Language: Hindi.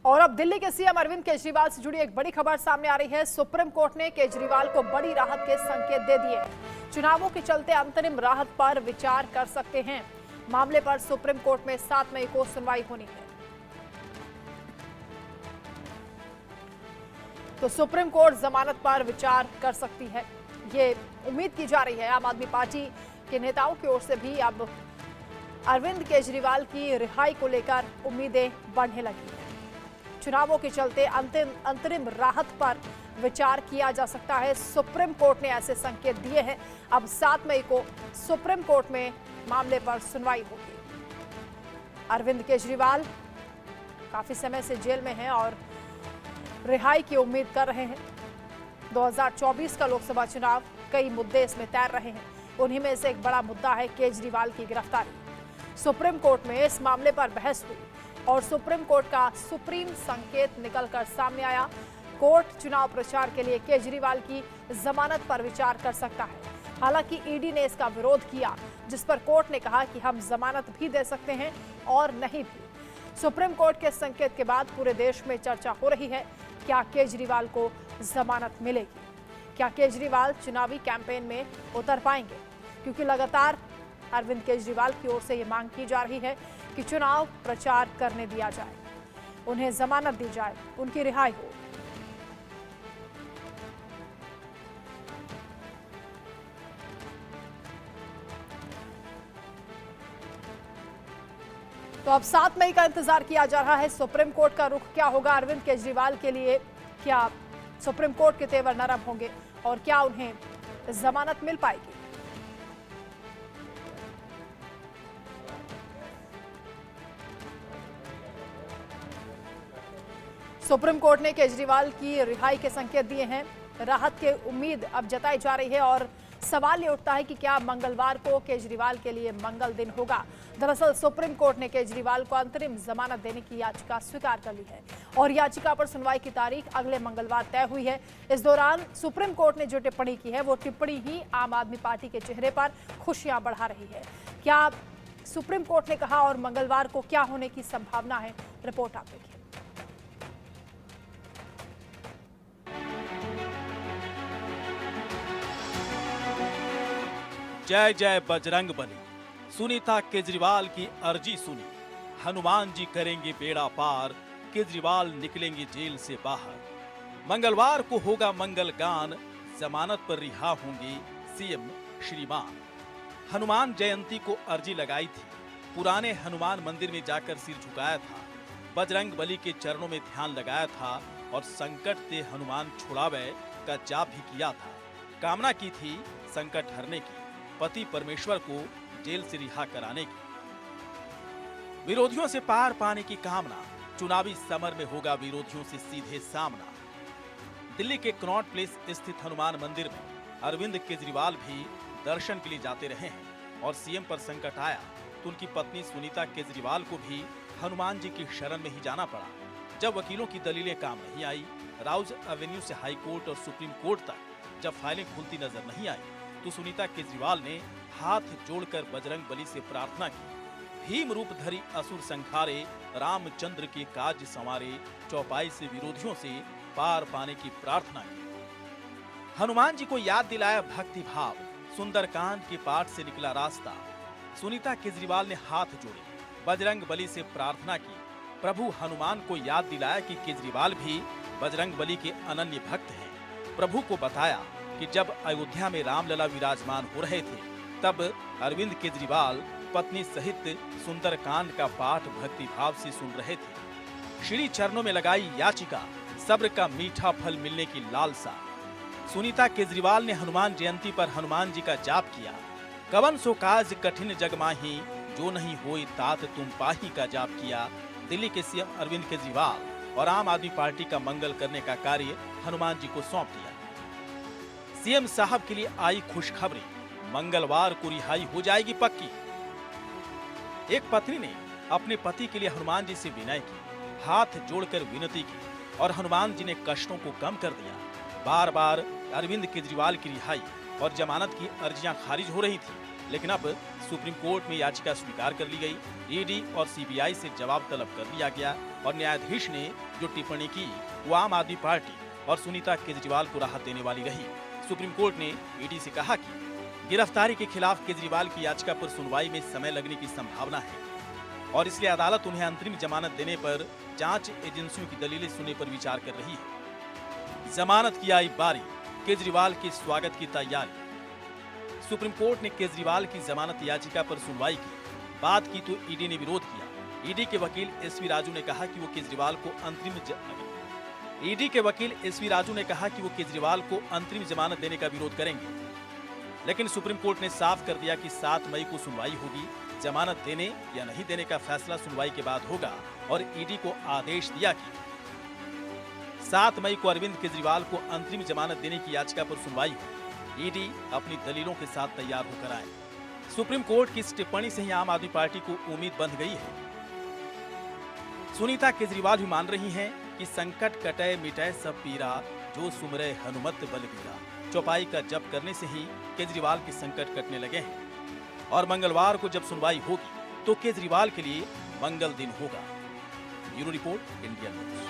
और अब दिल्ली के सीएम अरविंद केजरीवाल से जुड़ी एक बड़ी खबर सामने आ रही है। सुप्रीम कोर्ट ने केजरीवाल को बड़ी राहत के संकेत दे दिए। चुनावों के चलते अंतरिम राहत पर विचार कर सकते हैं। मामले पर सुप्रीम कोर्ट में 7 मई को सुनवाई होनी है। तो सुप्रीम कोर्ट जमानत पर विचार कर सकती है, ये उम्मीद की जा रही है। आम आदमी पार्टी के नेताओं की ओर से भी अब अरविंद केजरीवाल की रिहाई को लेकर उम्मीदें बढ़ने लगी हैं। चुनावों के चलते अंतरिम राहत पर विचार किया जा सकता है। सुप्रीम कोर्ट ने ऐसे संकेत दिए हैं। अब 7 मई को सुप्रीम कोर्ट में मामले पर सुनवाई होगी। अरविंद केजरीवाल काफी समय से जेल में हैं और रिहाई की उम्मीद कर रहे हैं। 2024 का लोकसभा चुनाव, कई मुद्दे इसमें तैर रहे हैं। उन्हीं में से एक बड़ा मुद्दा है केजरीवाल की गिरफ्तारी। सुप्रीम कोर्ट में इस मामले पर बहस हुई और सुप्रीम कोर्ट का सुप्रीम संकेत निकलकर सामने आया। कोर्ट चुनाव प्रचार के लिए केजरीवाल की जमानत पर विचार कर सकता है। हालांकि ईडी ने इसका विरोध किया, जिस पर कोर्ट ने कहा कि हम जमानत भी दे सकते हैं और नहीं भी। सुप्रीम कोर्ट के संकेत के बाद पूरे देश में चर्चा हो रही है, क्या केजरीवाल को जमानत मिलेगी? क्या केजरीवाल चुनावी कैंपेन में उतर पाएंगे? क्योंकि लगातार अरविंद केजरीवाल की ओर से ये मांग की जा रही है कि चुनाव प्रचार करने दिया जाए, उन्हें जमानत दी जाए, उनकी रिहाई हो। तो अब 7 मई का इंतजार किया जा रहा है। सुप्रीम कोर्ट का रुख क्या होगा अरविंद केजरीवाल के लिए? क्या सुप्रीम कोर्ट के तेवर नरम होंगे और क्या उन्हें जमानत मिल पाएगी? सुप्रीम कोर्ट ने केजरीवाल की रिहाई के संकेत दिए हैं। राहत की उम्मीद अब जताई जा रही है और सवाल ये उठता है कि क्या मंगलवार को केजरीवाल के लिए मंगल दिन होगा? दरअसल सुप्रीम कोर्ट ने केजरीवाल को अंतरिम जमानत देने की याचिका स्वीकार कर ली है और याचिका पर सुनवाई की तारीख अगले मंगलवार तय हुई है। इस दौरान सुप्रीम कोर्ट ने जो टिप्पणी की है, वो टिप्पणी ही आम आदमी पार्टी के चेहरे पर खुशियां बढ़ा रही है। क्या सुप्रीम कोर्ट ने कहा और मंगलवार को क्या होने की संभावना है? रिपोर्ट आप देखिए। जय जय बजरंग बली। सुनीता केजरीवाल की अर्जी सुनी, हनुमान जी करेंगे बेड़ा पार, केजरीवाल निकलेंगे जेल से बाहर। मंगलवार को होगा मंगल गान, जमानत पर रिहा होंगे सीएम श्रीमान। हनुमान जयंती को अर्जी लगाई थी, पुराने हनुमान मंदिर में जाकर सिर झुकाया था, बजरंग बली के चरणों में ध्यान लगाया था और संकट से हनुमान छुड़ावे का जाप भी किया था। कामना की थी संकट हरने की, पति परमेश्वर को जेल से रिहा कराने की, विरोधियों से पार पाने की कामना। चुनावी समर में होगा विरोधियों से सीधे सामना। दिल्ली के कनॉट प्लेस स्थित हनुमान मंदिर में अरविंद केजरीवाल भी दर्शन के लिए जाते रहे हैं और सीएम पर संकट आया तो उनकी पत्नी सुनीता केजरीवाल को भी हनुमान जी की शरण में ही जाना पड़ा। जब वकीलों की दलीलें काम नहीं आई, राउज एवेन्यू से हाई कोर्ट और सुप्रीम कोर्ट तक जब फाइलें खुलती नजर नहीं आई, तो सुनीता केजरीवाल ने हाथ जोड़कर बजरंग बली से प्रार्थना की। भीम रूप धरी असुर संखारे, रामचंद्र के काज संवारे, चौपाई से विरोधियों से पार पाने की प्रार्थना की। हनुमान जी को याद दिलाया भक्ति भाव, सुंदरकांड के पाठ से निकला रास्ता। सुनीता केजरीवाल ने हाथ जोड़े, बजरंग बली से प्रार्थना की। प्रभु हनुमान को याद दिलाया कि केजरीवाल भी बजरंग बली के अनन्य भक्त हैं। प्रभु को बताया कि जब अयोध्या में रामलला विराजमान हो रहे थे, तब अरविंद केजरीवाल पत्नी सहित सुंदरकांड का पाठ भक्ति भाव से सुन रहे थे। श्री चरणों में लगाई याचिका, सब्र का मीठा फल मिलने की लालसा। सुनीता केजरीवाल ने हनुमान जयंती पर हनुमान जी का जाप किया। कवन सो काज कठिन जग माही, जो नहीं होई तात तुम पाही का जाप किया। दिल्ली के सीएम अरविंद केजरीवाल और आम आदमी पार्टी का मंगल करने का कार्य हनुमान जी को सौंप दिया। सीएम साहब के लिए आई खुशखबरी, मंगलवार को रिहाई हो जाएगी पक्की। एक पत्नी ने अपने पति के लिए हनुमान जी से विनय की, हाथ जोड़कर विनती की और हनुमान जी ने कष्टों को कम कर दिया। बार बार अरविंद केजरीवाल की रिहाई और जमानत की अर्जियां खारिज हो रही थी, लेकिन अब सुप्रीम कोर्ट में याचिका स्वीकार कर ली गई। ईडी और सीबीआई से जवाब तलब कर लिया गया और न्यायाधीश ने जो टिप्पणी की वो आम आदमी पार्टी और सुनीता केजरीवाल को राहत देने वाली रही। सुप्रीम कोर्ट ने ईडी से कहा कि गिरफ्तारी के खिलाफ केजरीवाल की याचिका पर सुनवाई में समय लगने की संभावना है और इसलिए अदालत उन्हें अंतरिम जमानत देने पर जांच एजेंसियों की दलीलें सुनने पर विचार कर रही है। जमानत की आई बारी, केजरीवाल के स्वागत की तैयारी। सुप्रीम कोर्ट ने केजरीवाल की जमानत याचिका पर सुनवाई की। बात की तो ईडी ने विरोध किया। ईडी के वकील एसवी राजू ने कहा कि वो केजरीवाल को अंतरिम जमानत देने का विरोध करेंगे, लेकिन सुप्रीम कोर्ट ने साफ कर दिया कि 7 मई को सुनवाई होगी। जमानत देने या नहीं देने का फैसला सुनवाई के बाद होगा और ईडी को आदेश दिया कि 7 मई को अरविंद केजरीवाल को अंतरिम जमानत देने की याचिका पर सुनवाई हो। ईडी अपनी दलीलों के साथ तैयार होकर आए। सुप्रीम कोर्ट की इस टिप्पणी से ही आम आदमी पार्टी को उम्मीद बंध गई है। सुनीता केजरीवाल भी मान रही हैं कि संकट कटे मिटे सब पीरा, जो सुमरे हनुमत बलबीरा। चौपाई का जप करने से ही केजरीवाल के संकट कटने लगे हैं और मंगलवार को जब सुनवाई होगी तो केजरीवाल के लिए मंगल दिन होगा। Bureau report, India news.